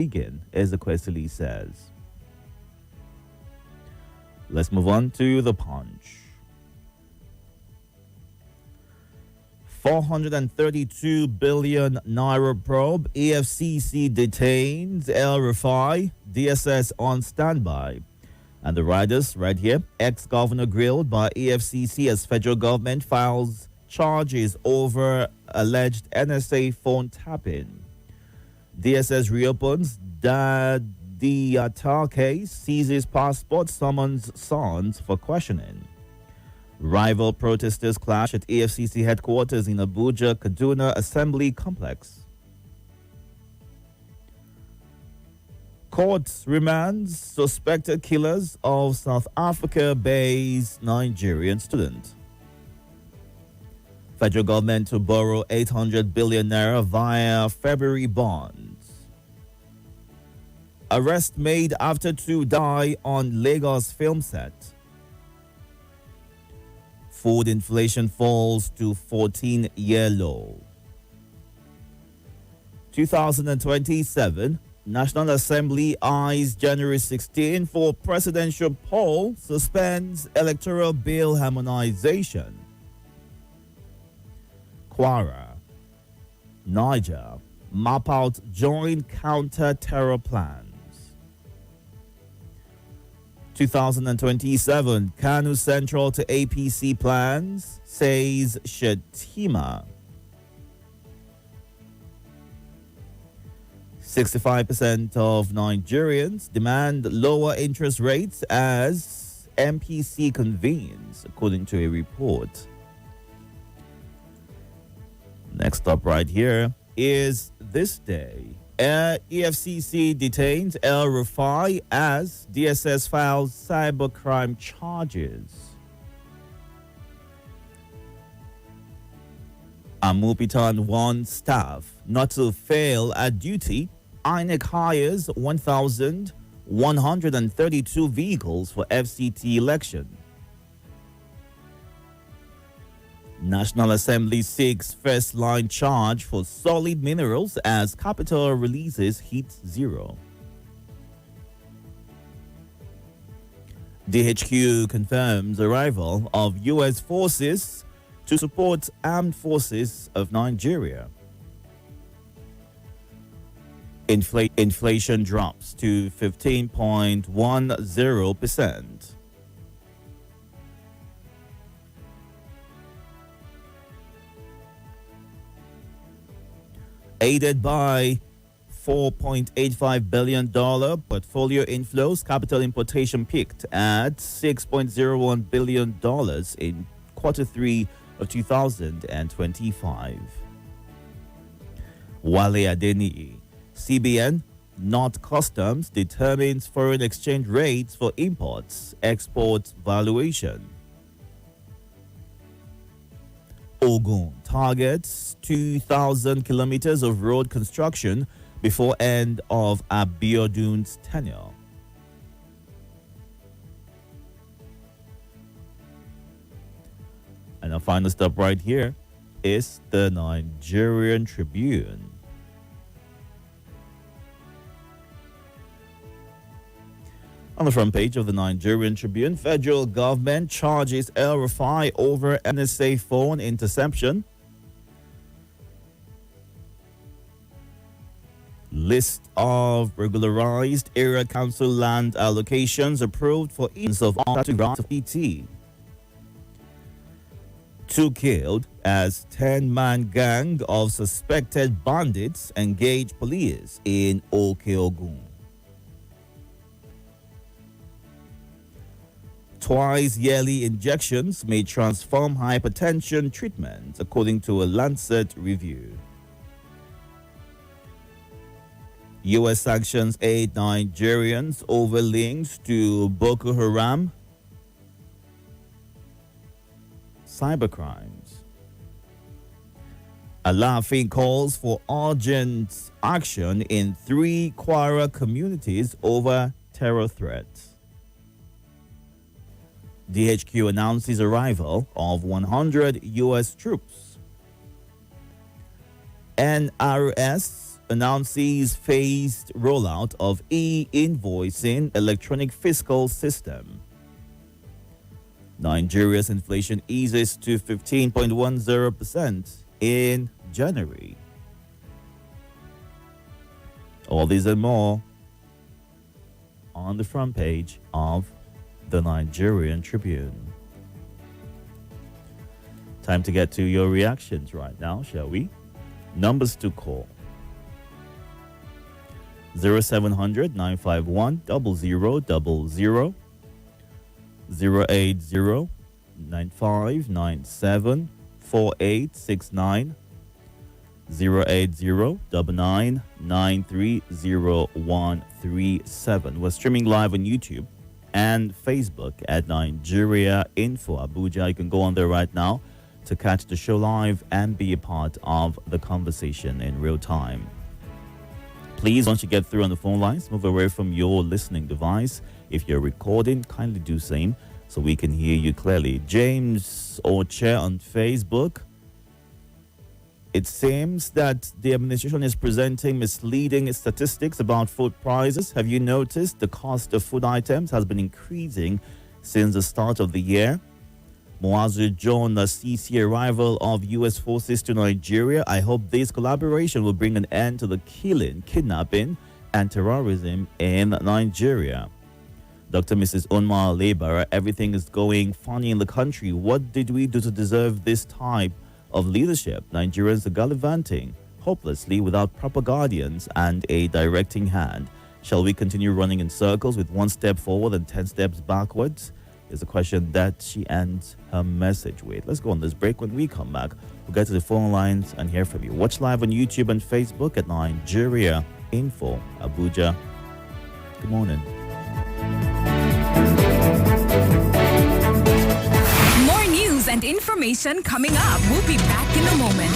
Begin, as the Questily says. Let's move on to the Punch. 432 billion naira probe. EFCC detains El Rufai. DSS on standby. And the riders right here. Ex-governor grilled by EFCC as federal government files charges over alleged NSA phone tapping. DSS reopens the Atar case, seizes passport, summons sons for questioning. Rival protesters clash at EFCC headquarters in Abuja, Kaduna Assembly Complex. Court remands suspected killers of South Africa-based Nigerian student. Federal government to borrow 800 billion naira via February bonds. Arrest made after two die on Lagos film set. Food inflation falls to 14-year low. 2027, National Assembly eyes January 16 for presidential poll, suspends electoral bill harmonization. Kwara, Niger, map out joint counter-terror plans. 2027, Kanu Central to APC plans, says Shetima. 65% of Nigerians demand lower interest rates as MPC convenes, according to a report. Next up right here is this day. EFCC detains El Rufai as DSS files cybercrime charges. Amupitan warns staff not to fail at duty. INEC hires 1,132 vehicles for FCT election. National Assembly seeks first-line charge for solid minerals as capital releases hit zero. DHQ confirms arrival of U.S. forces to support armed forces of Nigeria. Inflation drops to 15.10%. Aided by $4.85 billion portfolio inflows, capital importation peaked at $6.01 billion in Q3 of 2025. Wale Adeniyi, CBN, not customs, determines foreign exchange rates for imports, export valuation. Ogun targets 2,000 kilometers of road construction before end of Abiodun's tenure. And our final stop right here is the Nigerian Tribune. On the front page of the Nigerian Tribune, federal government charges El Rufai over NSA phone interception. List of regularized area council land allocations approved for ease of ET. 2 killed as 10-man gang of suspected bandits engage police in Okeogun. Twice yearly injections may transform hypertension treatment, according to a Lancet review. U.S. sanctions 8 Nigerians over links to Boko Haram cybercrimes. Alafin calls for urgent action in 3 Kwara communities over terror threats. DHQ announces arrival of 100 U.S. troops. NRS announces phased rollout of e-invoicing electronic fiscal system. Nigeria's inflation eases to 15.10% in January. All these and more on the front page of the Nigerian Tribune. Time to get to your reactions right now, shall we? Numbers to call: 0700 951 0000, 080 9597 4869, 080-99930137. We're streaming live on YouTube and Facebook at Nigeria Info Abuja. You can go on there right now to catch the show live and be a part of the conversation in real time. Please, once you get through on the phone lines, move away from your listening device. If you're recording, kindly do same so we can hear you clearly. James Oche on Facebook: it seems that the administration is presenting misleading statistics about food prices. Have you noticed the cost of food items has been increasing since the start of the year? Moazu John sees the arrival of U.S. forces to Nigeria. I hope this collaboration will bring an end to the killing, kidnapping, and terrorism in Nigeria. Dr. Mrs. Unma Lebara: everything is going funny in the country. What did we do to deserve this type of leadership? Nigerians are gallivanting hopelessly without proper guardians and a directing hand. Shall we continue running in circles with one step forward and 10 steps backwards? Is a question that she ends her message with. Let's go on this break. When we come back, we'll get to the phone lines and hear from you. Watch live on YouTube and Facebook at Nigeria Info Abuja. Good morning. More news and information coming up. We'll be back in a moment.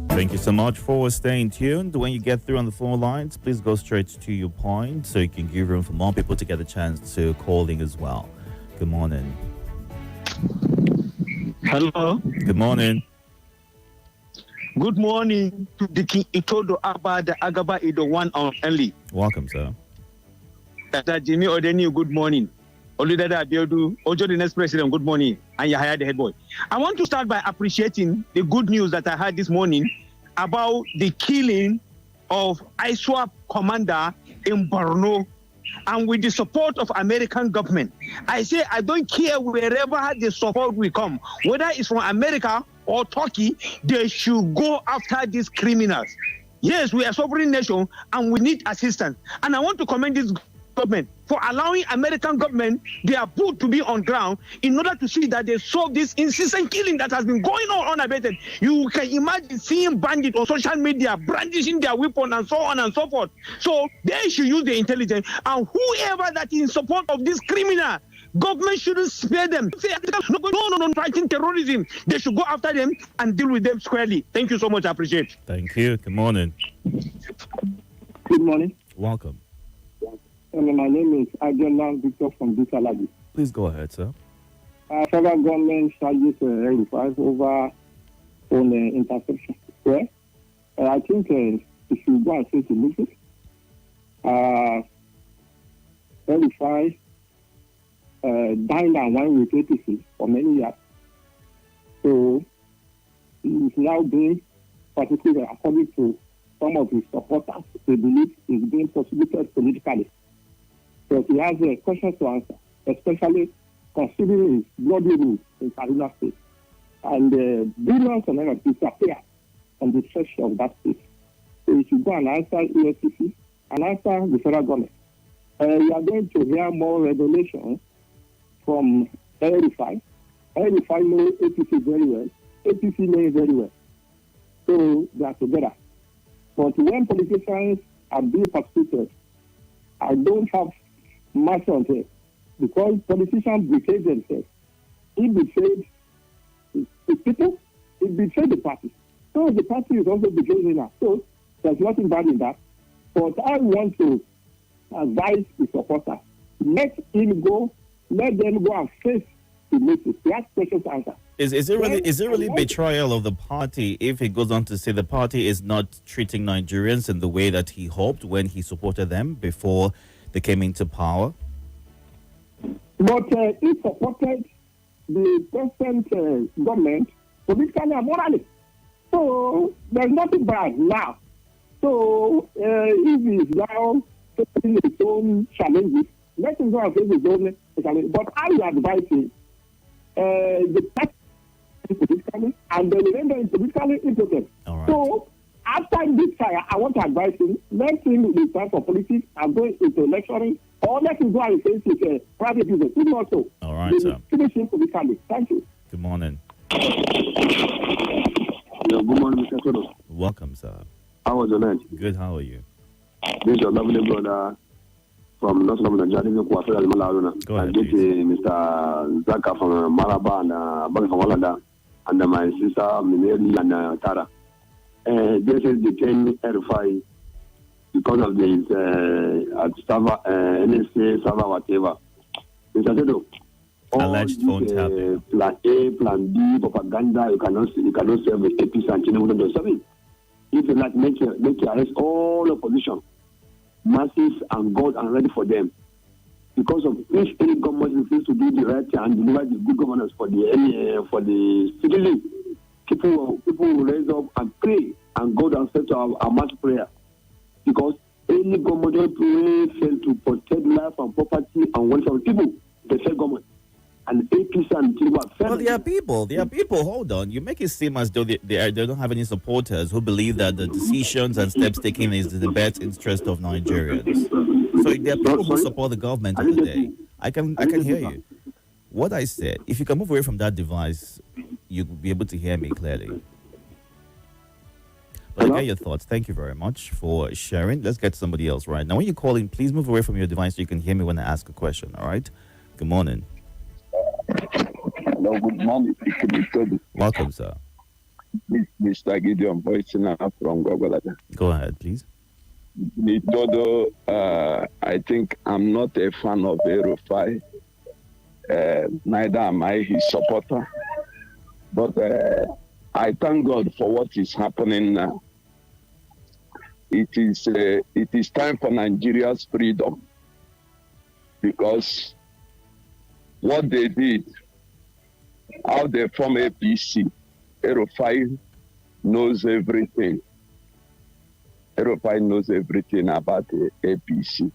Thank you so much for staying tuned. When you get through on the phone lines, please go straight to your point so you can give room for more people to get a chance to call in as well. Good morning. Hello. Good morning. Good morning to the King Itodo Abba, the Agaba Ido one and only. Welcome, sir. Dr. Jimmy Odeni, good morning. Oludada Abiodun, Ojo, the next president, good morning. And Yahaya, the head boy. I want to start by appreciating the good news that I heard this morning about the killing of ISWAP commander in Borno, and with the support of American government. I say I don't care wherever the support will come, whether it's from America or Turkey, they should go after these criminals. Yes, we are a sovereign nation and we need assistance. And I want to commend this government for allowing American government their boot to be on ground in order to see that they solve this incessant killing that has been going on unabated. You can imagine seeing bandits on social media brandishing their weapon and so on and so forth. So they should use the intelligence, and whoever that is in support of this criminal, government shouldn't spare them. Say, no, fighting terrorism. They should go after them and deal with them squarely. Thank you so much. I appreciate it. Thank you. Good morning. Good morning. Welcome. My name is Ajolan Victor from Bisalagi. Please go ahead, sir. Federal government charges requires over on interception. Well, I think it should go and face the mission. Verify dine and wine with APC for many years. So he is now being, particularly according to some of his supporters, they believe is being persecuted politically. But he has questions to answer, especially considering his bloody rule in Kaduna State. And billions of naira disappear from the treasury of that state. So he should go and answer EFCC and answer the federal government. We are going to hear more revelations from Verify. Verify knows APC very well. APC knows very well. So they are together. But when politicians are being persecuted, I don't have much on it, because politicians betray themselves. He betrayed the people, he betrayed the party. So the party is also betraying him now. So there's nothing bad in that. But I want to advise the supporters, let them go and face the message. They have questions to answer. Is it really betrayal of the party if he goes on to say the party is not treating Nigerians in the way that he hoped when he supported them before they came into power? But he supported the present government politically and morally. So there's nothing bad now. So if he's now facing his own challenges, let him go and face his own challenges. But I would advise him, the party politically and the remainder politically impotent. Right. So after this fire, I want to advise him, let him return for politics and go into lecturing, or let him go and face his private business. If not so, all right, sir. Finish him politically. Thank you. Good morning. Good morning, Mr. Itodo. Welcome, sir. How was your night? Good, how are you? This is your lovely brother from North London, Nigeria. Go ahead, Mr. Zaka from Maraba and Bang from Walada, and my sister Mineri and Tara. This is the 10 RFI because of this server, NSA server, whatever. Mr. Itodo, alleged phone tapping. Plan A, Plan B, propaganda, you cannot serve with APC and Tinubu don't serve it. If you like, make your arrest all opposition, masses and God, and ready for them. Because of if any government refuses to do the right thing and deliver the good governance for the citizens, people will raise up and pray and go downstairs to our mass prayer. Because any government will fail to protect life and property and welfare of people, the federal government. And APC and Tinubu. Well, there are people, hold on. You make it seem as though they don't have any supporters who believe that the decisions and steps taken is in the best interest of Nigerians. So there are people who support the government of the day. I can hear you. What I said, if you can move away from that device, you'll be able to hear me clearly. But I get your thoughts. Thank you very much for sharing. Let's get somebody else right now. When you call in, please move away from your device so you can hear me when I ask a question. All right? Good morning. Hello, good morning. Welcome, sir. Mr. Gideon Boycina from Gogolada. Go ahead, please. Itodo, I think I'm not a fan of Verify. Neither am I his supporter. But I thank God for what is happening now. It is time for Nigeria's freedom, because what they did, how they form APC, Erufai knows everything. Erufai knows everything about the APC.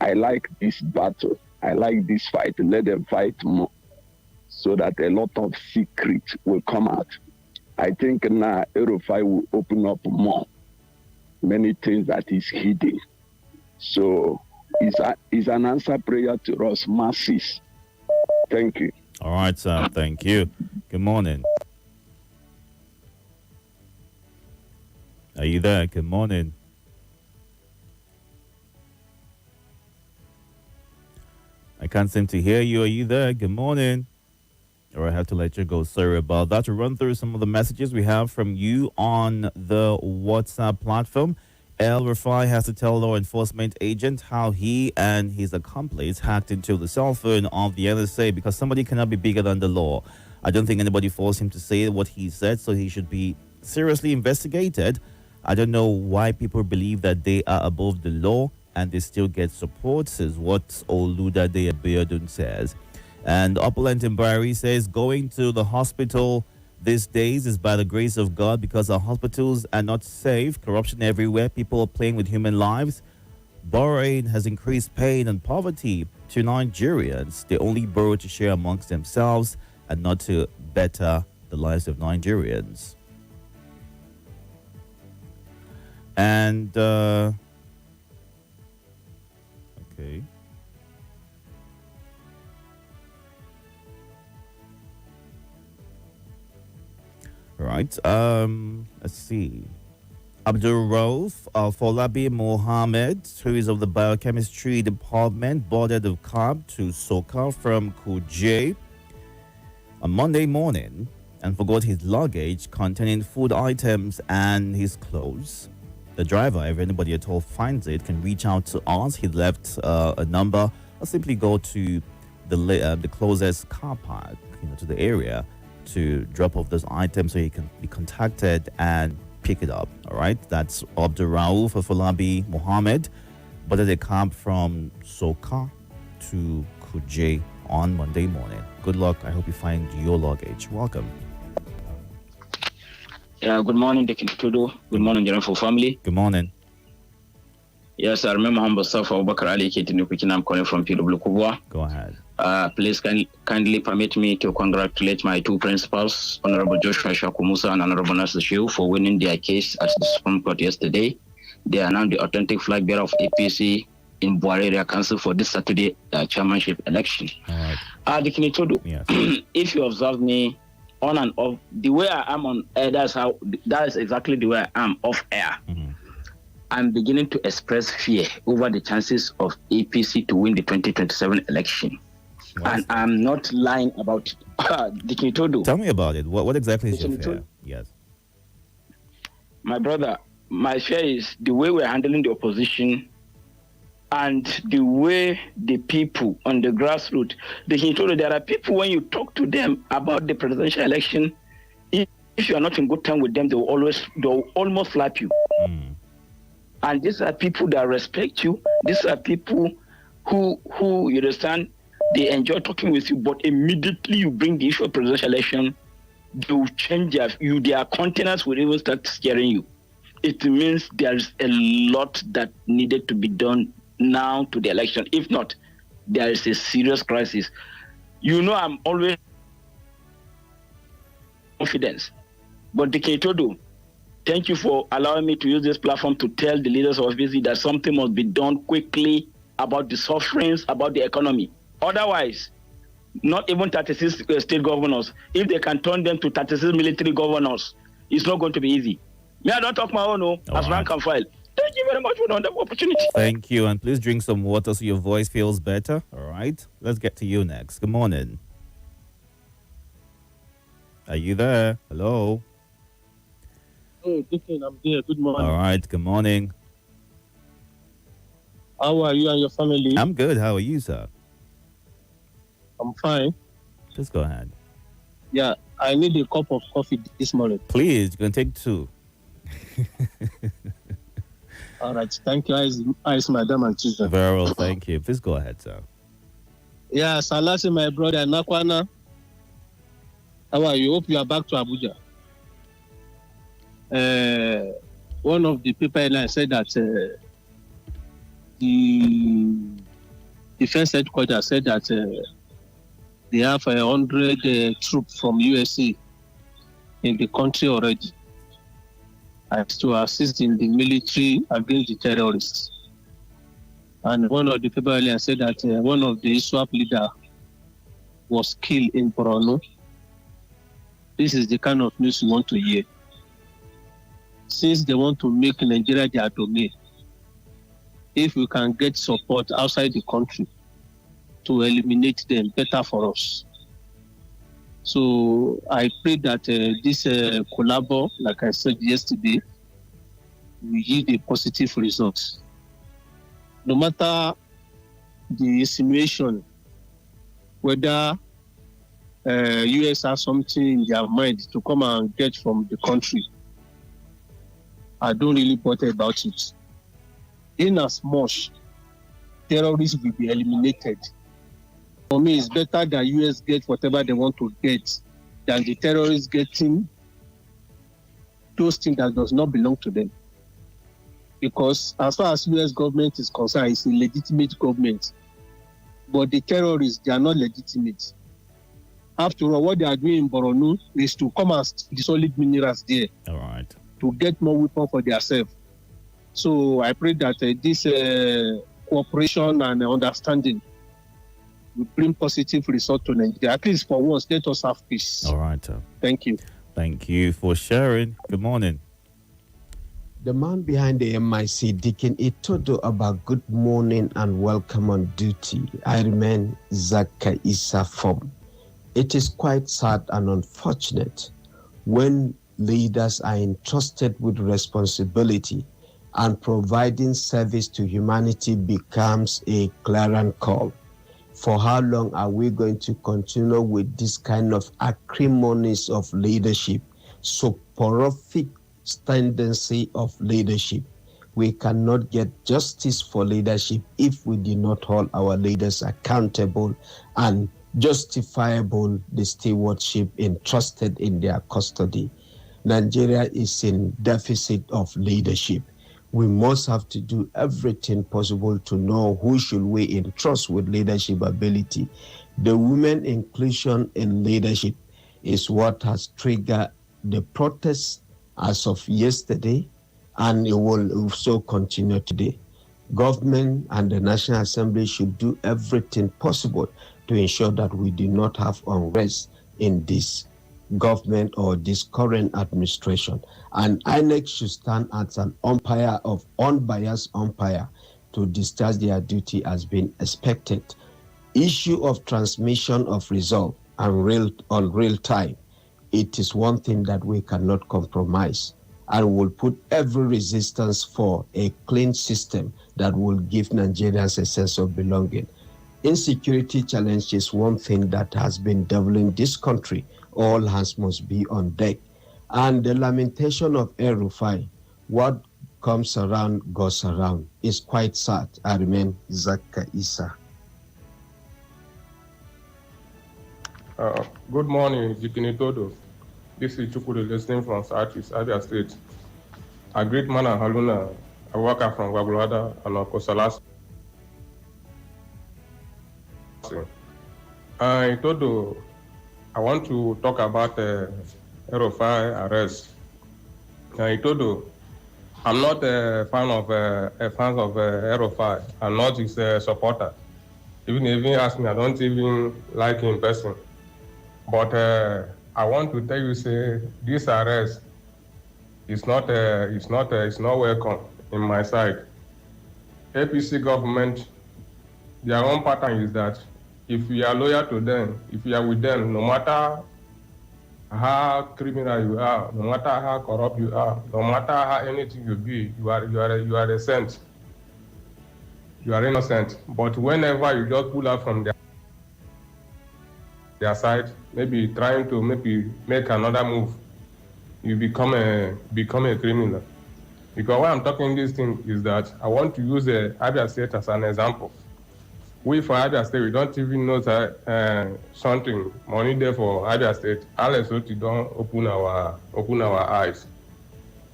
I like this battle. I like this fight. Let them fight more, so that a lot of secrets will come out. I think now Erufai will open up more, many things that is hidden. So it's an answer prayer to us masses. Thank you. All right, sir. Thank you. Good morning. Are you there? Good morning. I can't seem to hear you. Are you there? Good morning. Or I have to let you go. Sorry about that. To run through some of the messages we have from you on the WhatsApp platform. El Rafai has to tell law enforcement agent how he and his accomplice hacked into the cell phone of the NSA because somebody cannot be bigger than the law. I don't think anybody forced him to say what he said, so he should be seriously investigated. I don't know why people believe that they are above the law and they still get support, is what Oludade Abiodun says. And Opulent Mbari says, going to the hospital these days is by the grace of God because our hospitals are not safe, corruption everywhere, people are playing with human lives. Borrowing has increased pain and poverty to Nigerians. They only borrow to share amongst themselves and not to better the lives of Nigerians. And, okay. Right. Let's see. Abdul Rauf Folabi Mohammed, who is of the biochemistry department, boarded a cab to Soka from Kuje on Monday morning and forgot his luggage containing food items and his clothes. The driver, if anybody at all finds it, can reach out to us. He left a number, or simply go to the closest car park, to the area, to drop off those items so he can be contacted and pick it up. All right, that's Abdul Rauf Falabi Mohammed, but they come from Soka to Kuje on Monday morning. Good luck. I hope you find your luggage. Welcome. Yeah, good morning, Deacon Itodo. Good morning, General family. Good morning. Yes, I remember humble self Abubakar Ali Ketinupiki. I'm calling from PW Kubwa. Go ahead. Please kindly permit me to congratulate my two principals, Honorable Joshua Shakumusa and Honorable Nasir Shehu, for winning their case at the Supreme Court yesterday. They are now the authentic flag bearer of APC in Buare Area Council for this Saturday chairmanship election. All right. Deacon Itodo, Yes. if you observe me on and off, the way I am on air, that is exactly the way I am off air. Mm-hmm. I'm beginning to express fear over the chances of APC to win the 2027 election. What? And I'm not lying about it. Deacon Itodo. Tell me about it. What exactly is your Deacon fear? Itodo. Yes. My brother, my fear is the way we're handling the opposition and the way the people on the grassroots. Deacon Itodo, there are people, when you talk to them about the presidential election, if you are not in good time with them, they'll almost slap you. Mm. And these are people that respect you. These are people who you understand, they enjoy talking with you, but immediately you bring the issue of presidential election, they will change their countenance will even start scaring you. It means there's a lot that needed to be done now to the election. If not, there is a serious crisis. I'm always confidence. But Deacon Itodo, thank you for allowing me to use this platform to tell the leaders of BC that something must be done quickly about the sufferings, about the economy. Otherwise, not even 36 state governors, if they can turn them to 36 military governors, it's not going to be easy. Me, I don't talk my own, as rank and file. Thank you very much for the opportunity. Thank you, and please drink some water so your voice feels better. All right, let's get to you next. Good morning. Are you there? Hello. Oh, Deacon, I'm there. Good morning. All right. Good morning. How are you and your family? I'm good. How are you, sir? I'm fine. Just go ahead. Yeah, I need a cup of coffee this morning. Please, you can take 2. All right. Thank you, eyes, madam and children. Very well, thank you. Please go ahead, sir. Yeah, Salasi, my brother, Nakwana. How are you? Hope you are back to Abuja. One of the people I said that the defense headquarters said that they have 100 troops from USA in the country already, and to assist in the military against the terrorists. And one of the people earlier said that one of the ISWAP leader was killed in Borno. This is the kind of news you want to hear. Since they want to make Nigeria their domain, if we can get support outside the country to eliminate them, better for us. So I pray that this collabo, like I said yesterday, will yield a positive result. No matter the insinuation, whether US has something in their mind to come and get from the country, I don't really bother about it. In as much, terrorists will be eliminated. For me, it's better that US get whatever they want to get than the terrorists getting those things that does not belong to them. Because as far as US government is concerned, it's a legitimate government. But the terrorists, they are not legitimate. After all, what they are doing in Borno is to come and steal the solid minerals there. All right. To get more weapons for themselves. So I pray that this cooperation and understanding will bring positive result to Nigeria. At least for once, let us have peace. All right. Thank you. Thank you for sharing. Good morning. The man behind the MIC, Deacon Itodo, about good morning and welcome on duty. I remain Zaka Issa Form. It is quite sad and unfortunate when leaders are entrusted with responsibility and providing service to humanity becomes a clarion call. For how long are we going to continue with this kind of acrimonies of leadership, soporific tendency of leadership? We cannot get justice for leadership if we do not hold our leaders accountable and justifiable the stewardship entrusted in their custody. Nigeria is in deficit of leadership. We must have to do everything possible to know who should we entrust with leadership ability. The women inclusion in leadership is what has triggered the protests as of yesterday, and it will also continue today. Government and the National Assembly should do everything possible to ensure that we do not have unrest in this government or this current administration. And INEC should stand as an umpire of unbiased umpire to discharge their duty as being expected. Issue of transmission of result and real time, it is one thing that we cannot compromise, and will put every resistance for a clean system that will give Nigerians a sense of belonging. Insecurity challenge is one thing that has been deviling this country. All hands must be on deck. And the lamentation of El-Rufai, what comes around goes around, is quite sad. I remain Zaka Issa. Good morning, Deacon Itodo. This is Chukwudi listening from Southeast Abia State. A great man and Haluna, a worker from Wagulada and Okosalas. Itodo, I want to talk about El-Rufai arrest. Itodo, I'm not a fan of El-Rufai. I'm not his supporter. Even if he ask me, I don't even like him in person. But I want to tell you, say this arrest is not welcome in my side. APC government, their own pattern is that if you are loyal to them, if you are with them, no matter how criminal you are, no matter how corrupt you are, no matter how anything you be, you are a saint. You are innocent. But whenever you just pull out from there, their side, maybe trying to maybe make another move, you become a criminal. Because why I'm talking this thing is that I want to use Abia State as an example. We for Abia State, we don't even know that something money there for Abia State. Unless we don't open our eyes.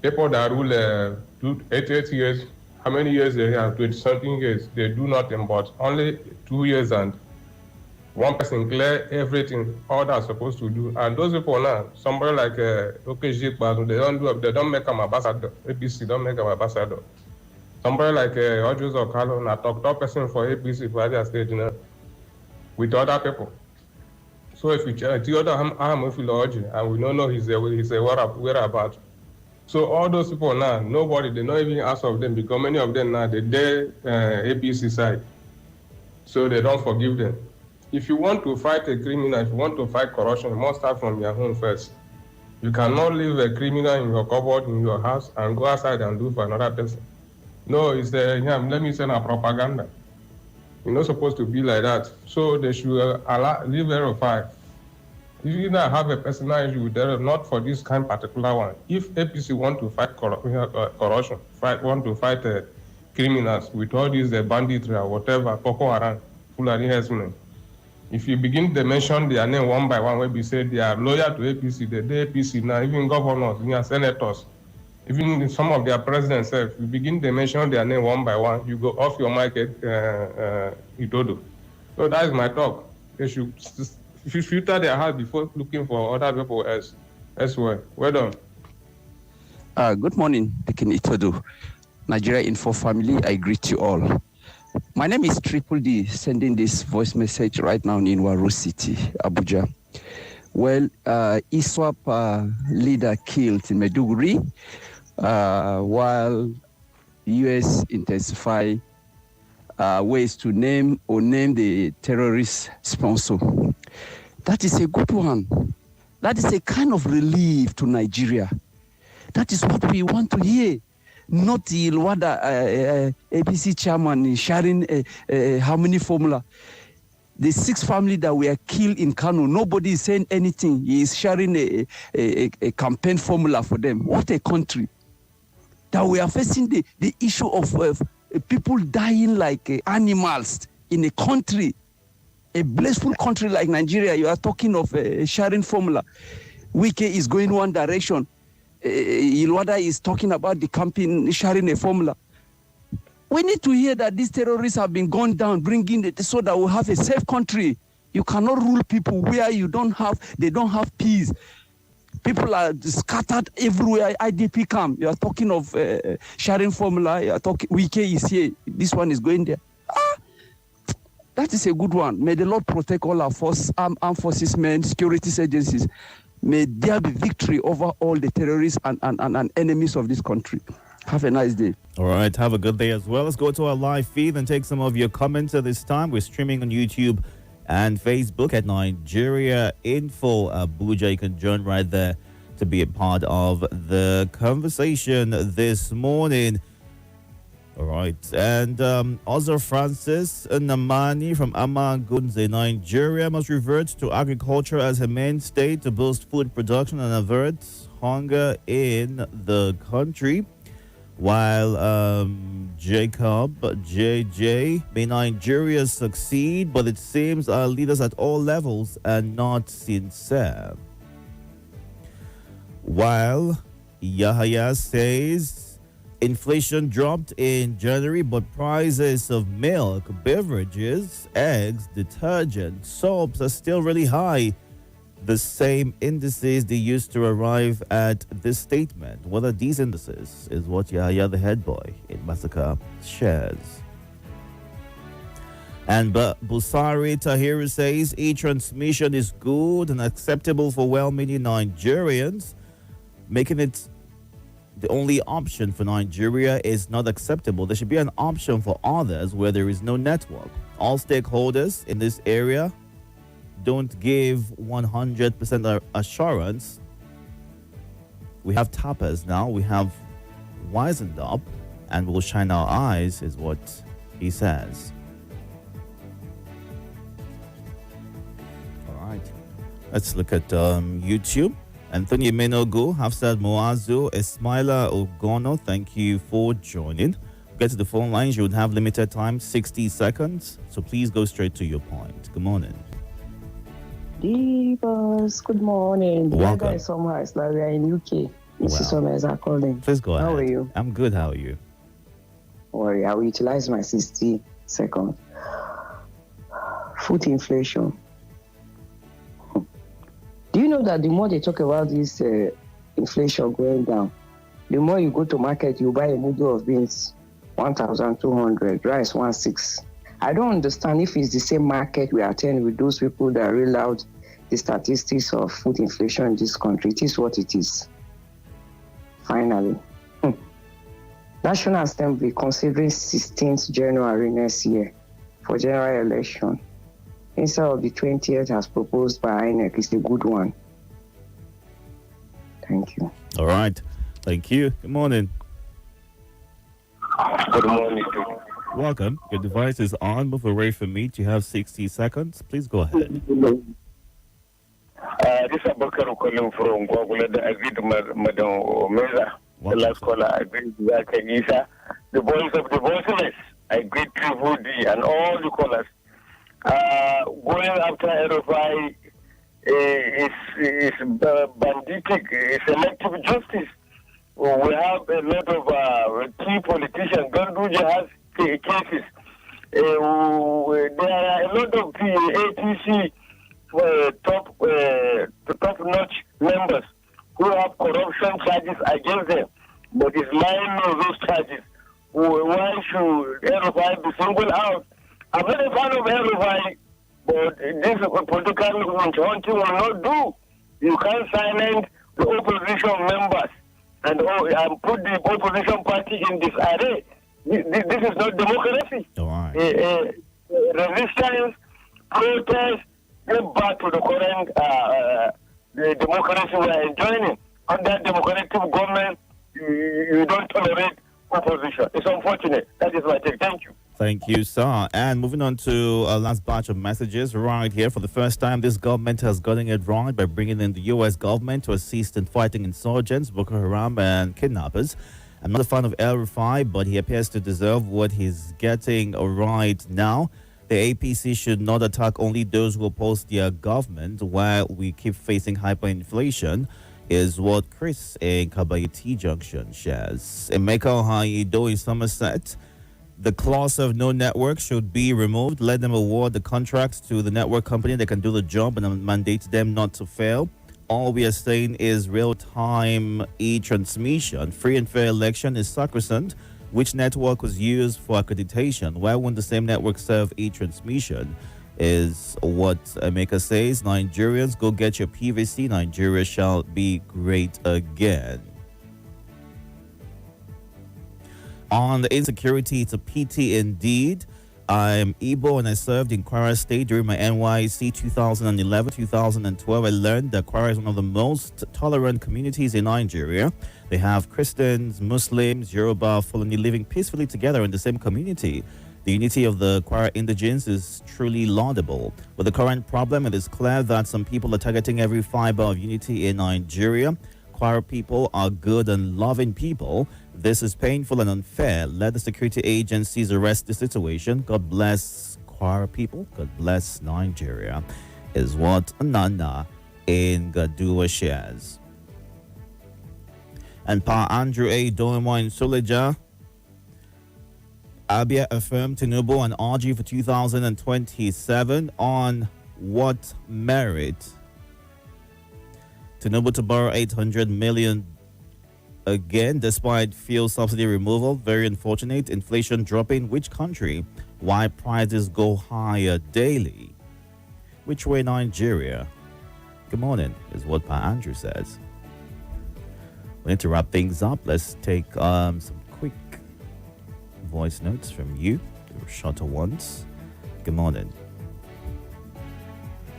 People that rule 88 years, how many years they have? 20-something years. They do nothing but only 2 years and one person clear everything, all that's supposed to do. And those people now, somebody like OKG, they don't make them ambassador. APC don't make them ambassador. Somebody like Ojus or Carlo, a top person for APC for Abia State, with other people. So if you check the other arm of Oji, and we don't know his whereabouts. So all those people now, nobody, they don't even ask of them because many of them now, they're APC side. So they don't forgive them. If you want to fight a criminal, if you want to fight corruption, you must start from your home first. You cannot leave a criminal in your cupboard, in your house, and go outside and do for another person. No, it's let me say a propaganda. You're not supposed to be like that. So they should leave verify. If you now have a personal issue with them, not for this kind particular one. If APC want to fight corruption, want to fight criminals with all these banditry or whatever, Boko Haram, Fulani herdsmen, if you begin to mention their name one by one, where we say they are loyal to APC, the APC now, even governors, senators, even some of their presidents, if you begin to mention their name one by one, you go off your market, Itodo. So that is my talk. They should filter their heart before looking for other people elsewhere. Well done. Good morning, Deacon Itodo. Nigeria Info family, I greet you all. My name is Triple D, sending this voice message right now in Waru City, Abuja. Well, ISWAP leader killed in Maiduguri while U.S. intensify ways to name the terrorist sponsor. That is a good one. That is a kind of relief to Nigeria. That is what we want to hear. Not the Ilwada APC chairman sharing how many formula. The 6 family that were killed in Kano, nobody is saying anything. He is sharing a campaign formula for them. What a country. That we are facing the issue of people dying like animals in a country, a blissful country like Nigeria. You are talking of sharing formula. Wike is going one direction. Ilwada is talking about the campaign sharing a formula. We need to hear that these terrorists have been gone down, bringing it so that we have a safe country. You cannot rule people where they don't have peace. People are scattered everywhere. IDP camp. You are talking of sharing formula. You are talking. Wike is here. This one is going there. That is a good one. May the Lord protect all our armed forces, men, security agencies. May there be victory over all the terrorists and enemies of this country. Have a nice day. All right, have a good day as well. Let's go to our live feed and take some of your comments at this time. We're streaming on YouTube and Facebook at Nigeria Info Abuja. You can join right there to be a part of the conversation this morning. All right, and Ozar Francis Namani from Amagunze, Nigeria must revert to agriculture as a mainstay to boost food production and avert hunger in the country. While Jacob JJ, may Nigeria succeed, but it seems our leaders at all levels are not sincere. While Yahya says inflation dropped in January, but prices of milk, beverages, eggs, detergent, soaps are still really high. The same indices they used to arrive at this statement. What are these indices? Is what Yahya, the head boy in Masaka, shares. And Busari Tahiru says e-transmission is good and acceptable for well-meaning Nigerians. Making it the only option for Nigeria is not acceptable. There should be an option for others where there is no network. All stakeholders in this area don't give 100% assurance. We have tappers now. We have wisened up and we'll shine our eyes, is what he says. All right. Let's look at YouTube. Anthony Menogo, Hafsad Moazu, Ismaila Ogono, thank you for joining. Get to the phone lines. You would have limited time, 60 seconds. So please go straight to your point. Good morning. Divas, good morning. The Welcome. weather is somehow it's like we are in UK. Mrs. Summers are calling. Please go ahead. How are you? I'm good. How are you? Don't worry, I will utilize my 60 seconds. Food inflation. Do you know that the more they talk about this inflation going down, the more you go to market, you buy a noodle of beans, 1,200, rice, 1,600. I don't understand if it's the same market we attend with those people that read out the statistics of food inflation in this country. It is what it is. Finally. National Assembly considering 16th January next year for general election instead of the 20th as proposed by INEC is a good one. Thank you. All right. Thank you. Good morning. Good morning. Welcome. Your device is on. Move away from me. You have 60 seconds. Please go ahead. This is Abakar calling from Guagula. I agree to Madam Meza. The last caller, I agree to Zaka Isa. The voice of the voiceless. I agree to Woody and all the callers. Going after RFI is banditic, selective justice. We have a lot of key politicians. Ganduja has cases. There are a lot of APC top-notch members who have corruption charges against them, but it's lying on those charges. Why should RFI be singled out? I'm not a fan of RFI, but this political hunting will not do. You can't silence the opposition members and put the opposition party in disarray. This is not democracy. All right. Resistance, protest, get back to the current the democracy we are enjoying. Under democratic government, you don't tolerate opposition. It's unfortunate. That is my take. Thank you. Thank you, sir. And moving on to our last batch of messages right here. For the first time, this government has gotten it right by bringing in the U.S. government to assist in fighting insurgents, Boko Haram, and kidnappers. I'm not a fan of El Rufai, but he appears to deserve what he's getting right now. The APC should not attack only those who oppose their government while we keep facing hyperinflation, is what Chris in Kabayati Junction shares. Emeka Itodo in Somerset, the clause of no network should be removed. Let them award the contracts to the network company that can do the job and mandate them not to fail. All we are saying is real-time e-transmission. Free and fair election is sacrosanct. Which network was used for accreditation? Why won't the same network serve e-transmission? Is what Emeka says. Nigerians, go get your PVC. Nigeria shall be great again. On the insecurity, it's a PT indeed. I'm Igbo and I served in Kwara State during my NYC 2011-2012. I learned that Kwara is one of the most tolerant communities in Nigeria. They have Christians, Muslims, Yoruba, Fulani living peacefully together in the same community. The unity of the Kwara indigenes is truly laudable. With the current problem, it is clear that some people are targeting every fiber of unity in Nigeria. Kwara people are good and loving people. This is painful and unfair. Let the security agencies arrest the situation. God bless Kwara people. God bless Nigeria, is what Nana in Gadua shares. And Pa Andrew A. Doimo in Suleja, Abia affirmed Tinubu and RG for 2027 on what merit? Tinubu to borrow 800 million again despite fuel subsidy removal. Very unfortunate. Inflation dropping. Which country? Why prices go higher daily? Which way Nigeria? Good morning, is what Pa Andrew says. We need to wrap things up. Let's take some quick voice notes from you, the shorter ones. Good morning.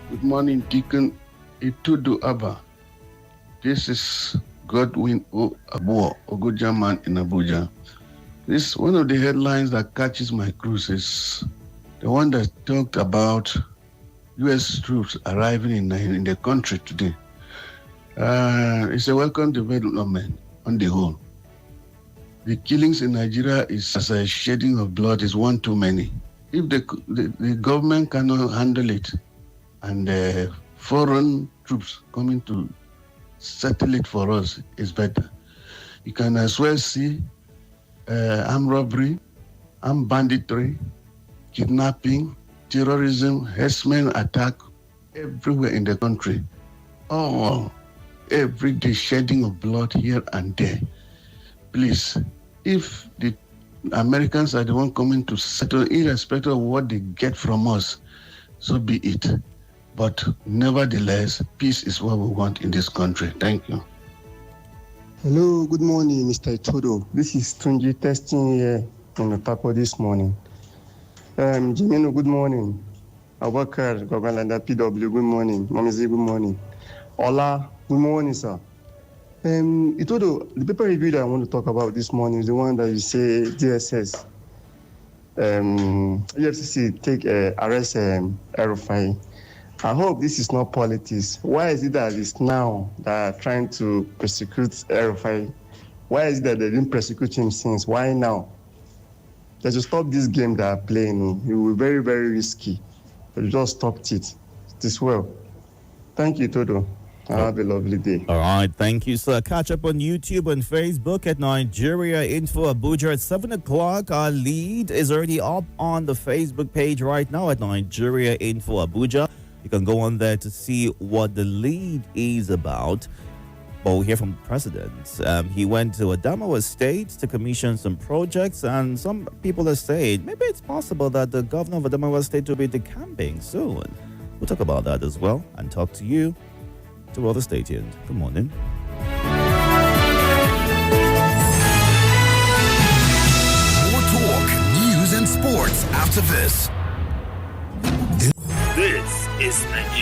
Good morning, Deacon Itodo Abba. This is Godwin O. Abuo, Ogoja man in Abuja. This one of the headlines that catches my cruise is the one that talked about U.S. troops arriving in the country today. It's a welcome development on the whole. The killings in Nigeria is as a shedding of blood is one too many. If the government cannot handle it, and foreign troops coming to settle it for us is better. You can as well see armed robbery, armed banditry, kidnapping, terrorism, herdsmen attack everywhere in the country. Everyday shedding of blood here and there. Please, if the Americans are the one coming to settle, irrespective of what they get from us, so be it. But nevertheless, peace is what we want in this country. Thank you. Hello, good morning, Mr. Itodo. This is Tunji testing here in Otapo this morning. Jimeno, good morning. Abubakar, Gogalanda, PW, good morning. Mamizi, good morning. Ola, good morning, sir. Itodo, the paper review that I want to talk about this morning is the one that you say DSS, EFCC arrest Erufai. I hope this is not politics. Why is it that it's now that are trying to persecute Erufai? Why is it that they didn't persecute him since? Why now? They should stop this game they are playing. It will be very, very risky. But you just stopped it. It is well. Thank you, Itodo. Have a lovely day. All right, thank you, sir. Catch up on YouTube and Facebook at Nigeria Info Abuja at 7 o'clock. Our lead is already up on the Facebook page right now at Nigeria Info Abuja. You can go on there to see what the lead is about. But we'll hear from the president. He went to Adamawa State to commission some projects, and some people are saying maybe it's possible that the governor of Adamawa State will be decamping soon. We'll talk about that as well and talk to you. To all the stay tuned. Good morning. More talk, news, and sports after this. This is Nigeria.